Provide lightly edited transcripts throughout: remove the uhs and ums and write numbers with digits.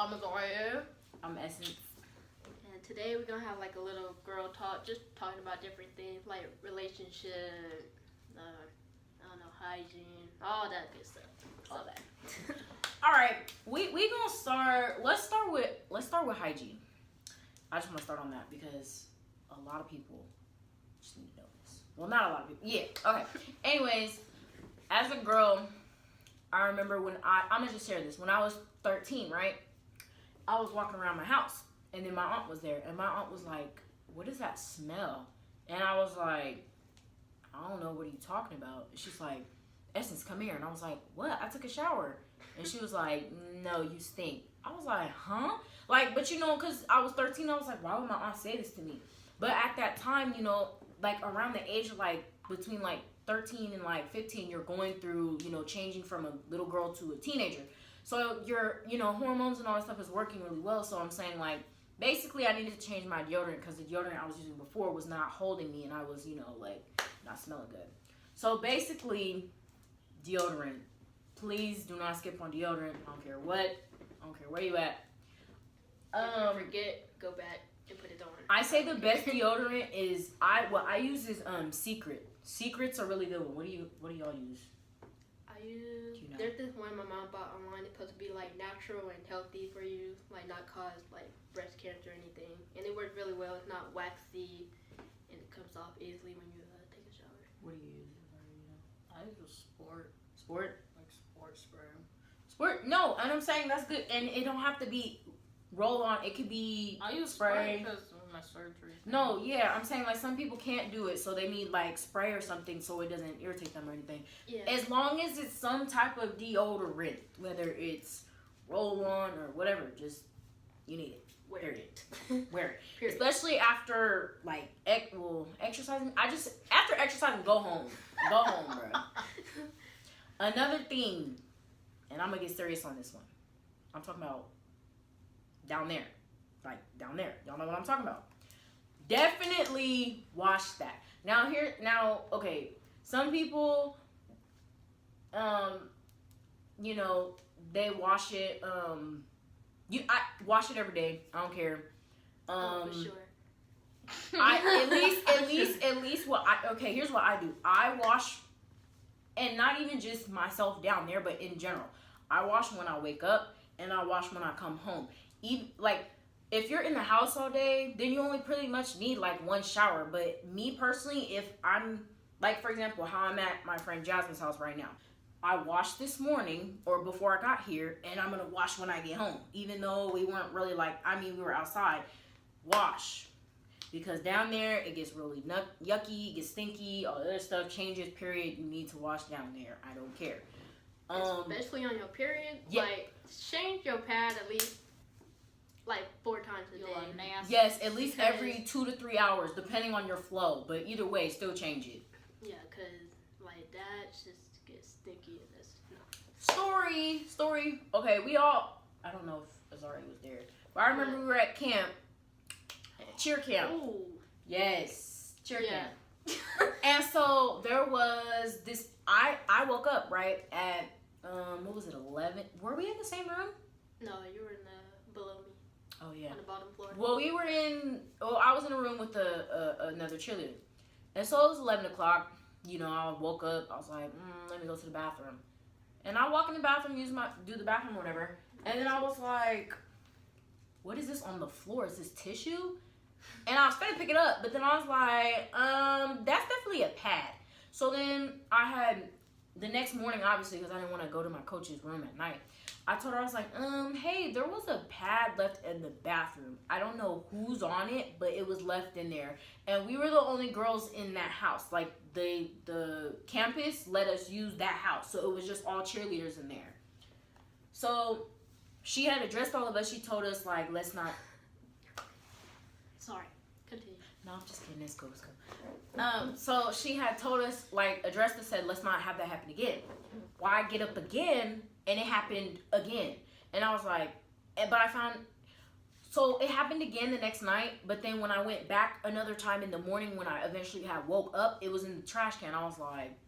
I'm Azariah. I'm Essence. And today we're gonna have like a little girl talk, just talking about different things like relationship, I don't know, hygiene, all that good stuff. All that. All right, we gonna start. Let's start with hygiene. I just want to start on that because a lot of people just need to know this. Well, not a lot of people. Yeah. Okay. Anyways, as a girl, I remember when I'm gonna just share this. When I was 13, right? I was walking around my house, and then my aunt was there, and my aunt was like, "What is that smell?" And I was like, "I don't know. What are you talking about?" And she's like, "Essence, come here." And I was like, "What? I took a shower." And she was like, "No, you stink." I was like, "Huh?" Like, but you know, because I was 13, I was like, why would my aunt say this to me? But at that time, you know, like around the age of like between like 13 and like 15, you're going through, you know, changing from a little girl to a teenager. So your, you know, hormones and all that stuff is working really well. So I'm saying like, basically I needed to change my deodorant because the deodorant I was using before was not holding me and I was, you know, like not smelling good. So basically, deodorant. Please do not skip on deodorant. I don't care what. I don't care where you at. If you forget, go back and put it on. I say the best deodorant is what I use is Secret. Secrets are really good. What do y'all use? There's this one my mom bought online. It's supposed to be like natural and healthy for you, like not cause like breast cancer or anything. And it works really well. It's not waxy, and it comes off easily when you take a shower. What do you use? I use a sport Sport? like sport spray. Sport? No, and I'm saying that's good, and it don't have to be roll on. It could be I use spray. because of my surgery. No, yeah, I'm saying like some people can't do it, so they need like spray or something so it doesn't irritate them or anything. Yeah. As long as it's some type of deodorant, whether it's roll on or whatever, just you need it. Wear it. Wear it. Period. Especially after like exercising. After exercising, go home. Go home, bro. Another thing, and I'm gonna get serious on this one. I'm talking about down there. Like down there. Y'all know what I'm talking about. Definitely wash that. Now okay, some people you know, they wash it I wash it every day. I don't care. For sure. At least here's what I do. I wash, and not even just myself down there, but in general. I wash when I wake up and I wash when I come home. Even like if you're in the house all day, then you only pretty much need like one shower. But me personally, if I'm like, for example, how I'm at my friend Jasmine's house right now. I washed this morning or before I got here, and I'm gonna wash when I get home. Even though we weren't really we were outside. Wash. Because down there, it gets really yucky, it gets stinky, all the other stuff changes, period. You need to wash down there. I don't care. Especially on your period. Yeah. Like, change your pad at least like 4 times a day. Nasty. Yes, at least every 2 to 3 hours, depending on your flow. But either way, still change it. Yeah, because like that just gets sticky and that's Story. Okay, I don't know if Azari was there, but I remember we were at camp. Cheer camp. Ooh. Yes. Cheer Yeah. camp. And so there was this, I woke up, right, at, what was it, 11? Were we in the same room? No, you were in the below me. Oh, yeah. On the bottom floor. Well, I was in a room with another cheerleader. And so it was 11 o'clock. You know, I woke up. I was like, let me go to the bathroom. And I walk in the bathroom, do the bathroom or whatever. And then I was like, what is this on the floor? Is this tissue? And I was finna pick it up, but then I was like, that's definitely a pad. So then the next morning, obviously, because I didn't want to go to my coach's room at night, I told her, I was like, hey, there was a pad left in the bathroom. I don't know who's on it, but it was left in there. And we were the only girls in that house. Like, the campus let us use that house. So it was just all cheerleaders in there. So she had addressed all of us. She told us, like, let's not. Sorry. Continue. No, I'm just kidding. It's cool. So she had told us, like, addressed us, said, let's not have that happen again. Why get up again? And it happened again. And I was like, so it happened again the next night. But then when I went back another time in the morning, when I eventually had woke up, it was in the trash can. I was like,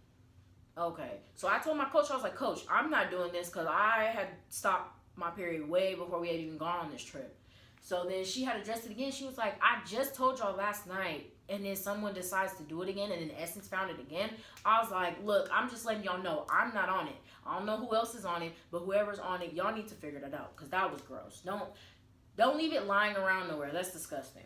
okay. So I told my coach, I was like, Coach, I'm not doing this because I had stopped my period way before we had even gone on this trip. So then she had addressed it again. She was like, I just told y'all last night, and then someone decides to do it again, and in essence found it again. I was like, look, I'm just letting y'all know I'm not on it. I don't know who else is on it, but whoever's on it, y'all need to figure that out, because that was gross. Don't leave it lying around nowhere. That's disgusting.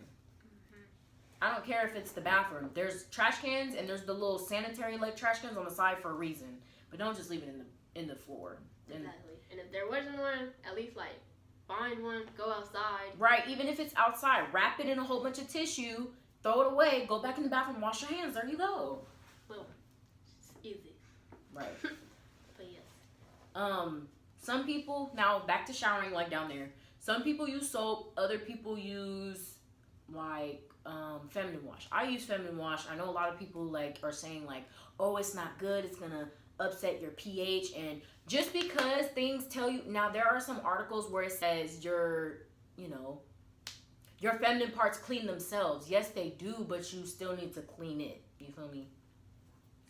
I don't care if it's the bathroom. There's trash cans, and there's the little sanitary like trash cans on the side for a reason. But don't just leave it in the floor. Exactly. And if there wasn't one, at least like find one, go outside. Right, even if it's outside, wrap it in a whole bunch of tissue, throw it away, go back in the bathroom, wash your hands. There you go. Well, it's easy. Right. But yes. Some people, now back to showering like down there. Some people use soap, other people use like feminine wash. I use feminine wash. I know a lot of people like are saying like, oh, it's not good, it's gonna upset your pH. And just because things tell you, now there are some articles where it says your feminine parts clean themselves. Yes, they do, but you still need to clean it. You feel me?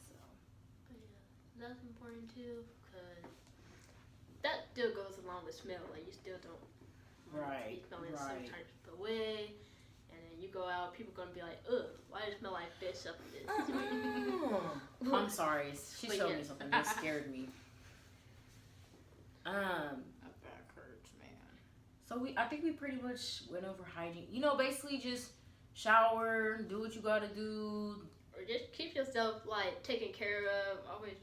So. But yeah, that's important too, because that still goes along with smell. Like you still don't Right. be smelling some type of way. And then you go out, people gonna be like, ugh, why does it smell like fish up in this? I'm sorry. She But showed yeah. me something that scared me. My back hurts, man. So I think we pretty much went over hygiene. Basically just shower, do what you gotta do. Or just keep yourself like taken care of. Always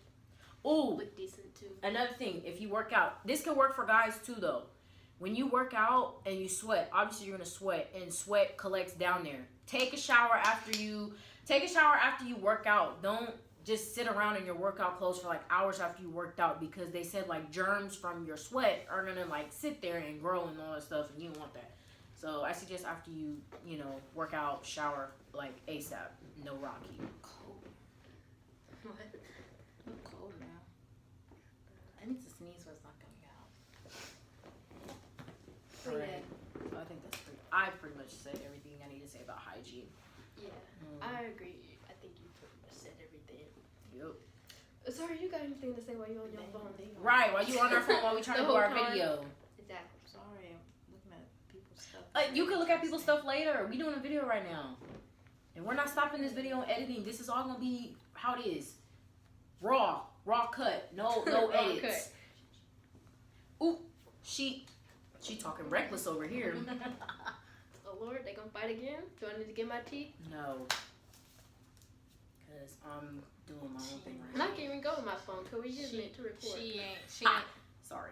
Ooh, look decent too. another thing, if you work out, this can work for guys too though. When you work out and you sweat, obviously you're gonna sweat, and sweat collects down there. Take a shower after you work out. Don't just sit around in your workout clothes for like hours after you worked out, because they said like germs from your sweat are gonna like sit there and grow and all that stuff, and you don't want that. So I suggest after you work out, shower like ASAP. No Rocky. Cold. What? I'm cold now. I need to sneeze, so it's not coming out. So Right. So I think I pretty much said everything I need to say about hygiene. Yeah, I agree. I think you pretty much said everything. Yep. Sorry, you got anything to say while you're on your phone? Right, while you on our phone while we trying to The do whole our time. video. Exactly. Sorry, I'm looking at people's stuff. You can look at people's stuff later. We doing a video right now. And we're not stopping this video and editing. This is all gonna be how it is. Raw cut. No Raw edits. cut. Ooh, she talking reckless over here. Oh Lord, they gonna fight again? Do I need to get my tea? No. Cause I'm doing my own thing right And now. I can't even go with my phone because we using it to record. She ain't. Sorry.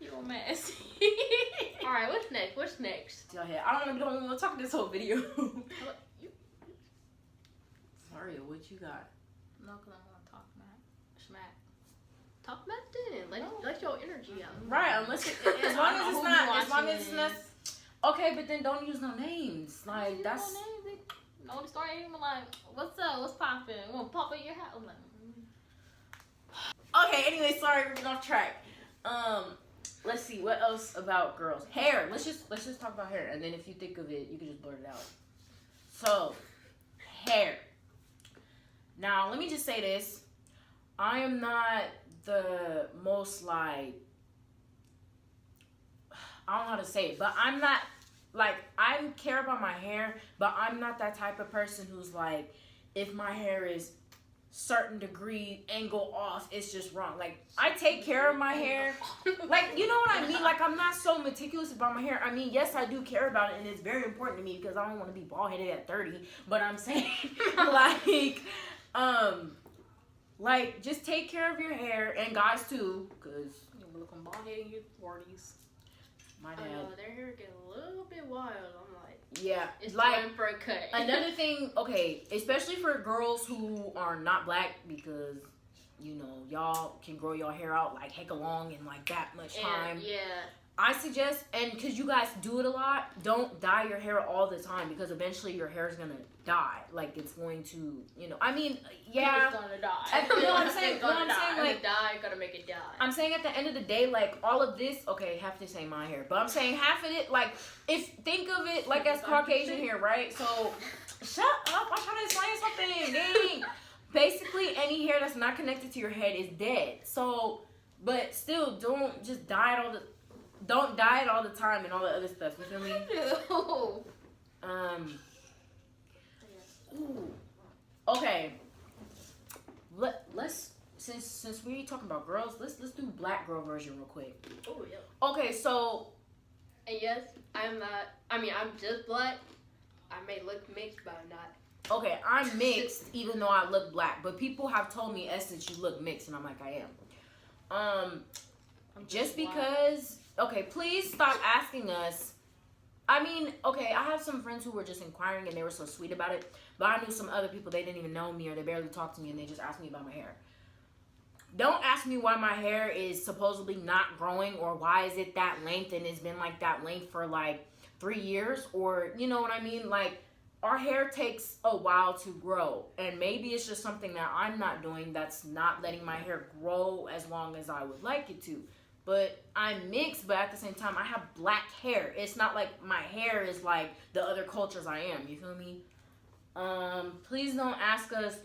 You're messy. All right, what's next? What's next? Tell her, I don't want to talk this whole video. You, Sorry, what you got? No, because I want to talk smack. talk about then. Let your energy out. Right, unless as long as it's not. Okay, but then don't use no names. Like that's. No, they start even like, what's up? What's popping? Want to pop in your house? I'm like, Okay, anyway, sorry, we're getting off track. Let's see, what else about girls? Hair. Let's just talk about hair, and then if you think of it, you can just blurt it out. So, hair. Now, let me just say this. I am not the most I don't know how to say it, but I'm not I care about my hair, but I'm not that type of person who's like, if my hair is certain degree angle off, it's just wrong. Like, I take care of my hair. Like, you know what I mean? Like, I'm not so meticulous about my hair. I mean, yes, I do care about it, and it's very important to me because I don't want to be bald-headed at 30. But I'm saying, like, just take care of your hair, and guys too, because you're looking bald head in your 40s. my I dad. know, their hair get a little bit wild. I'm like, Yeah, it's like time for a cut. another thing. Okay, especially for girls who are not black, because y'all can grow your hair out like heck long in like that much time. Yeah. I suggest, and because you guys do it a lot, don't dye your hair all the time, because eventually your hair is gonna die. Like, it's going to, I mean, yeah. It's gonna die. You know what I'm saying? It's gonna You know what I'm die. saying? Like, die, gotta make it die. I'm saying at the end of the day, like, all of this, okay, half this ain't my hair, but I'm saying half of it, like, think of it like as Caucasian hair, right? So, shut up, I'm trying to explain something, dang. basically any hair that's not connected to your head is dead. So, but still, don't just dye it don't dye it all the time and all the other stuff. You feel me? Ooh. Okay. Let's since we talking about girls, let's do black girl version real quick. Oh yeah. Okay, so. And yes, I'm not. I mean, I'm just black. I may look mixed, but I'm not. Okay, I'm mixed even though I look black, but people have told me, Essence, you look mixed, and I'm like, I am. Just because. Okay, please stop asking us. I mean, okay, I have some friends who were just inquiring and they were so sweet about it, but I knew some other people, they didn't even know me or they barely talked to me and they just asked me about my hair. Don't ask me why my hair is supposedly not growing or why is it that length and it's been like that length for like 3 years, or you know what I mean? Like, our hair takes a while to grow, and maybe it's just something that I'm not doing that's not letting my hair grow as long as I would like it to. But I'm mixed, but at the same time, I have black hair. It's not like my hair is like the other cultures I am. You feel me? Please don't ask us,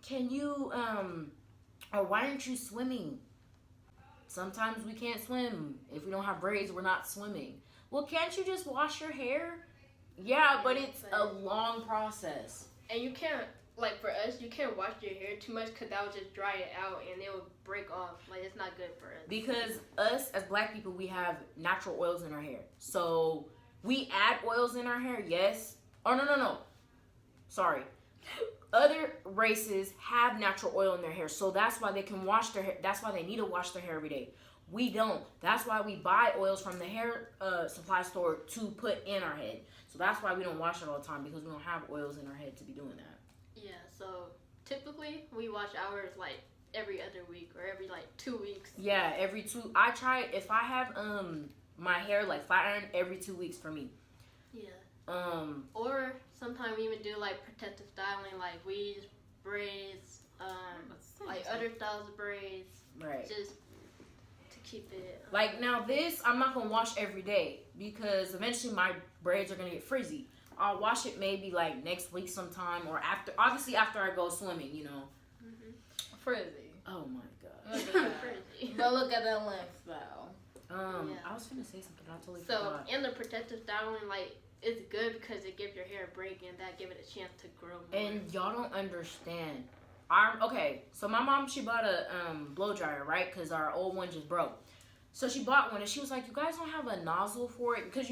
can you, or why aren't you swimming? Sometimes we can't swim. If we don't have braids, we're not swimming. Well, can't you just wash your hair? Yeah, but it's a long process. And you can't, like for us, you can't wash your hair too much because that would just dry it out and it would break off. Like, it's not good for us. Because us, as black people, we have natural oils in our hair. So, we add oils in our hair, yes. Oh, no. Sorry. Other races have natural oil in their hair. So, that's why they can wash their hair. That's why they need to wash their hair every day. We don't. That's why we buy oils from the hair supply store to put in our head. So, that's why we don't wash it all the time, because we don't have oils in our head to be doing that. Yeah, so typically we wash ours like every other week or every like 2 weeks. Yeah, every 2. I try, if I have my hair like flat iron, every 2 weeks for me. Yeah. Or sometimes we even do like protective styling, like weaves, braids, like other styles of braids. Right. Just to keep it. Like now this, I'm not gonna wash every day because eventually my braids are gonna get frizzy. I'll wash it maybe like next week sometime, or obviously after I go swimming, you know. Mm-hmm. Frizzy. Oh my god. Frizzy. But look at that length though. Yeah. I was gonna say something, I totally So forgot. in the protective styling, like it's good because it gives your hair a break and that give it a chance to grow more. And y'all don't understand. Okay, so my mom, she bought a blow dryer, right? Because our old one just broke. So she bought one and she was like, you guys don't have a nozzle for it? Because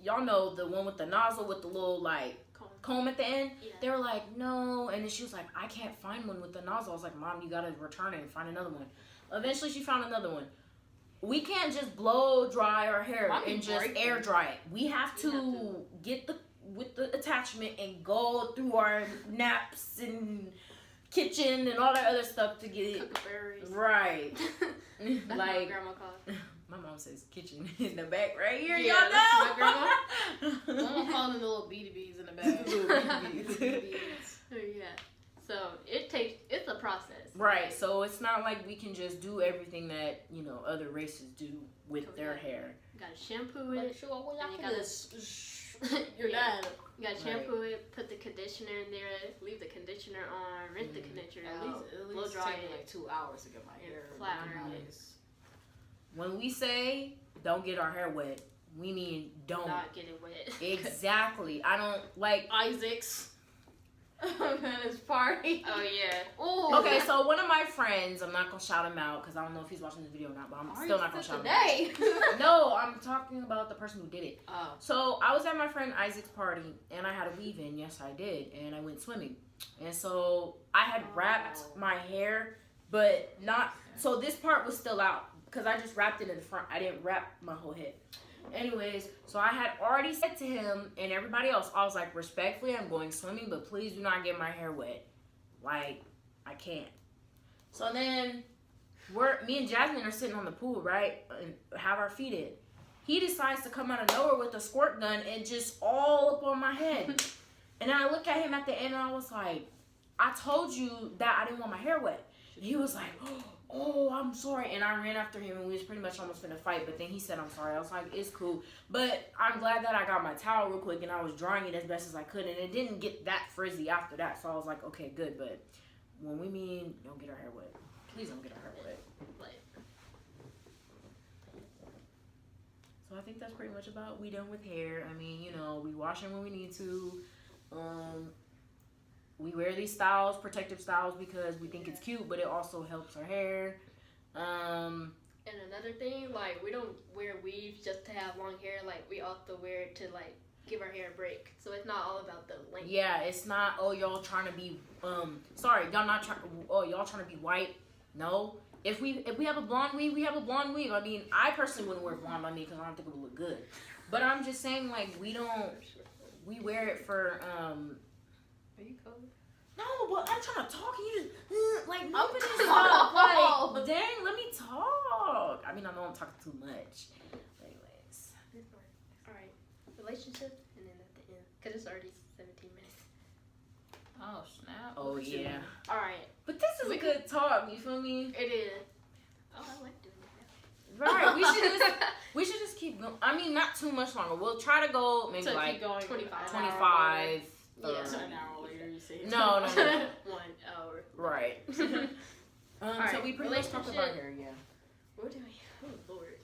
y'all know the one with the nozzle with the little like comb at the end. Yeah. They were like, no. And then she was like, I can't find one with the nozzle. I was like, Mom, you gotta return it and find another one. Eventually she found another one. We can't just blow dry our hair and just air dry it. We have to get with the attachment and go through our naps and kitchen and all that other stuff to get it right. That's like what grandma calls. My mom says kitchen in the back right here. Yeah, y'all know. My grandma. Mama calling them the little beady beads in the back. Yeah. So it's a process. Right. So it's not like we can just do everything that, you know, other races do with their hair. You gotta shampoo it. You're done. You gotta shampoo it, put the conditioner in there, leave the conditioner on, rinse the conditioner out, blow dry it. Like 2 hours to get my hair flat iron it. When we say don't get our hair wet, we mean don't. Not get it wet. Exactly. I don't like Isaac's. At his party. Oh yeah. Ooh. Okay, so one of my friends, I'm not gonna shout him out because I don't know if he's watching this video or not, but I'm still not gonna shout him out. No, I'm talking about the person who did it. Oh. So I was at my friend Isaac's party and I had a weave in. Yes, I did, and I went swimming. And so I had wrapped my hair, but not. So this part was still out because I just wrapped it in the front. I didn't wrap my whole head. Anyways, so I had already said to him and everybody else, I was like, respectfully, I'm going swimming, but please do not get my hair wet. Like, I can't. So then, me and Jasmine are sitting on the pool, right, and have our feet in. He decides to come out of nowhere with a squirt gun and just all up on my head. And then I look at him at the end and I was like, I told you that I didn't want my hair wet. And he was like, oh, I'm sorry. And I ran after him and we was pretty much almost finna fight. But then he said, I'm sorry. I was like, it's cool. But I'm glad that I got my towel real quick and I was drying it as best as I could. And it didn't get that frizzy after that. So I was like, okay, good. But when we mean don't get our hair wet, please don't get our hair wet. So I think that's pretty much about we done with hair. I mean, you know, we wash them when we need to. We wear these styles, protective styles, because we think it's cute, but it also helps our hair. And another thing, like, we don't wear weaves just to have long hair. Like, we also wear it to, like, give our hair a break. So it's not all about the length. Yeah, it's not, oh, y'all trying to be, sorry, y'all not trying, oh, y'all trying to be white. No. If we have a blonde weave, we have a blonde weave. I mean, I personally wouldn't wear blonde on me because I don't think it would look good. But I'm just saying, like, we wear it for, Are you cold? No, but I'm trying to talk and you just, like, open this up. Like, dang, let me talk. I mean, I know I'm talking too much. But anyways. Alright, relationship, and then at the end. Because it's already 17 minutes. Oh, snap. Oh, yeah. Alright. But this is a good talk, you feel me? It is. Oh, I like doing it. Right, we should just keep going. I mean, not too much longer. We'll try to go maybe So like keep going 25. 25. Yeah, So an hour later, you see. No. 1 hour. Right. So we pretty much talked about hair, yeah. Where do we, oh Lord,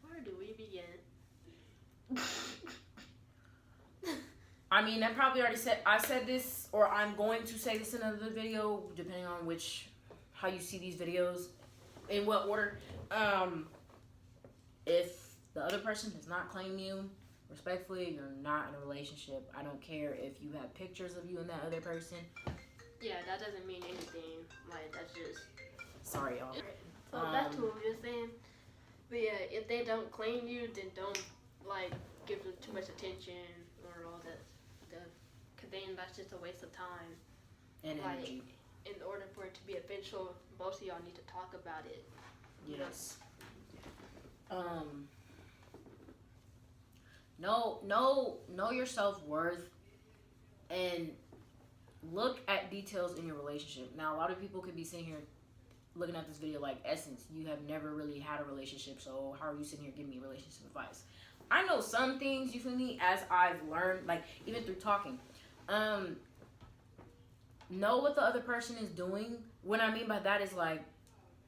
where do we begin? I mean, I probably already said, I said this, or I'm going to say this in another video, depending on how you see these videos, in what order. If the other person does not claim you, respectfully, you're not in a relationship. I don't care if you have pictures of you and that other person. Yeah, that doesn't mean anything. Like, that's just... Sorry, y'all. So that's what we were saying. But yeah, if they don't claim you, then don't, like, give them too much attention or all that stuff. Because then that's just a waste of time. And Like, energy. in order for it to be official, most of y'all need to talk about it. Yes. Know your self-worth and look at details in your relationship. Now, a lot of people could be sitting here looking at this video like, Essence, you have never really had a relationship, so how are you sitting here giving me relationship advice? I know some things, you feel me, as I've learned, like, even through talking. Know what the other person is doing. What I mean by that is, like,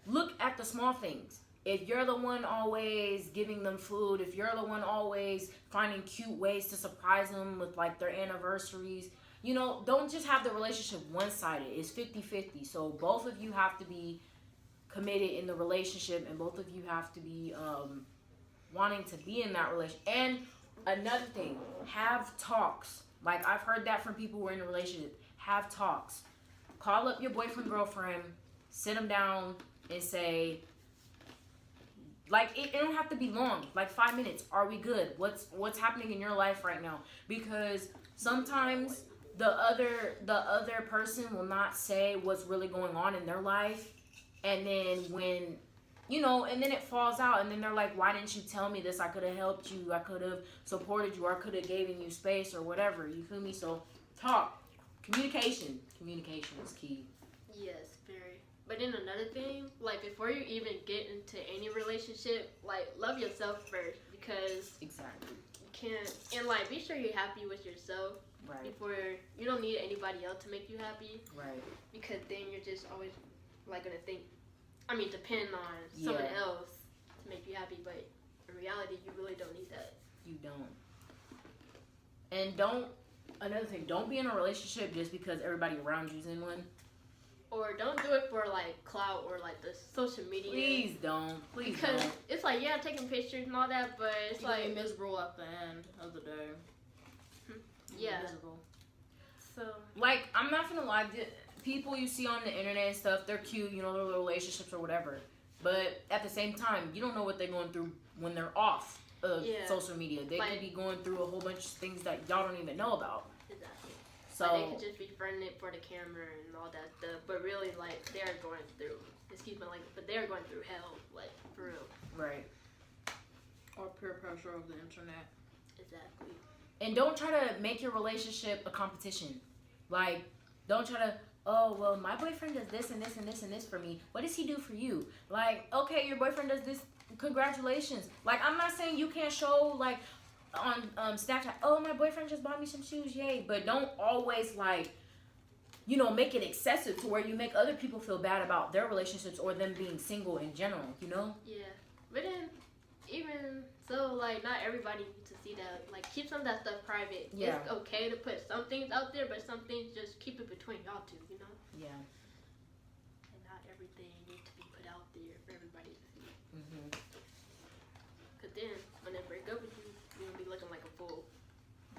look at the small things. If you're the one always giving them food, if you're the one always finding cute ways to surprise them with, like, their anniversaries, you know, don't just have the relationship one-sided. It's 50-50. So both of you have to be committed in the relationship, and both of you have to be wanting to be in that relationship. And another thing, have talks. Like, I've heard that from people who are in a relationship. Have talks. Call up your boyfriend, girlfriend, sit them down and say, like, it don't have to be long, like 5 minutes. Are we good? What's happening in your life right now? Because sometimes the other person will not say what's really going on in their life, and then when, you know, and then it falls out, and then they're like, why didn't you tell me this? I could have helped you, I could have supported you, or I could have given you space or whatever, you feel me? So talk. Communication is key. Yes, very. But then another thing, like, before you even get into any relationship, like, love yourself first, because exactly you can't, and, like, be sure you're happy with yourself. Right. Before, you don't need anybody else to make you happy. Right. Because then you're just always, like, gonna depend on someone else to make you happy, but in reality, you really don't need that. You don't. And another thing, don't be in a relationship just because everybody around you's in one. Or don't do it for, like, clout or, like, the social media. Please don't. Because it's like, yeah, taking pictures and all that, but it's You're like miserable at the end of the day. Yeah. Miserable. So, like, I'm not gonna lie, people you see on the internet and stuff, they're cute, you know, their relationships or whatever. But at the same time, you don't know what they're going through when they're off of social media. They could be going through a whole bunch of things that y'all don't even know about. exactly. So Like, they could just be fronting it for the camera and all that stuff, but really, like, they're going through, but they're going through hell, like, for real. right. Or peer pressure of the internet. Exactly. And don't try to make your relationship a competition. Like, don't try to, oh, well, my boyfriend does this and this and this and this for me. What does he do for you? Like, okay, your boyfriend does this. Congratulations. Like, I'm not saying you can't show, like, on Snapchat, oh, my boyfriend just bought me some shoes, yay. But don't always, like, you know, make it excessive to where you make other people feel bad about their relationships or them being single in general, you know? Yeah. But then, even so, like, not everybody needs to see that. Like, keep some of that stuff private. Yeah. It's okay to put some things out there, but some things just keep it between y'all two, you know? Yeah. And not everything needs to be put out there for everybody to see. Mm-hmm. Because then, when they break up with you, you're going to be looking like a fool.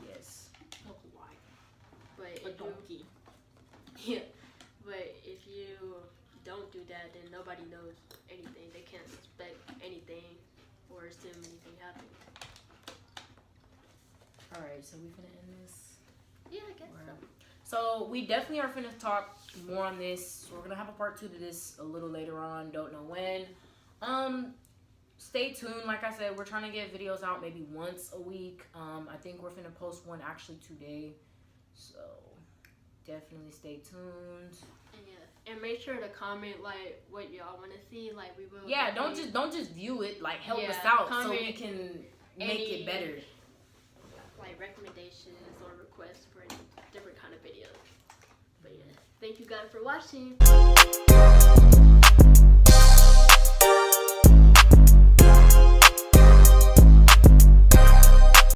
Yes. Look like But a if donkey. Yeah. But if you don't do that, then nobody knows anything. They can't suspect anything or assume anything happened. All right, so we finna end this. Yeah, I guess So we definitely are finna talk more on this. We're gonna have a part 2 to this a little later on. Don't know when. Stay tuned. Like I said, we're trying to get videos out maybe once a week. I think we're finna post one actually today. So definitely stay tuned. Yeah, and make sure to comment like what y'all want to see. Like we will. Yeah, don't just view it. Like help us Yeah, out so comment we can make it better. like recommendations or requests for different kind of videos. But yeah, thank you guys for watching.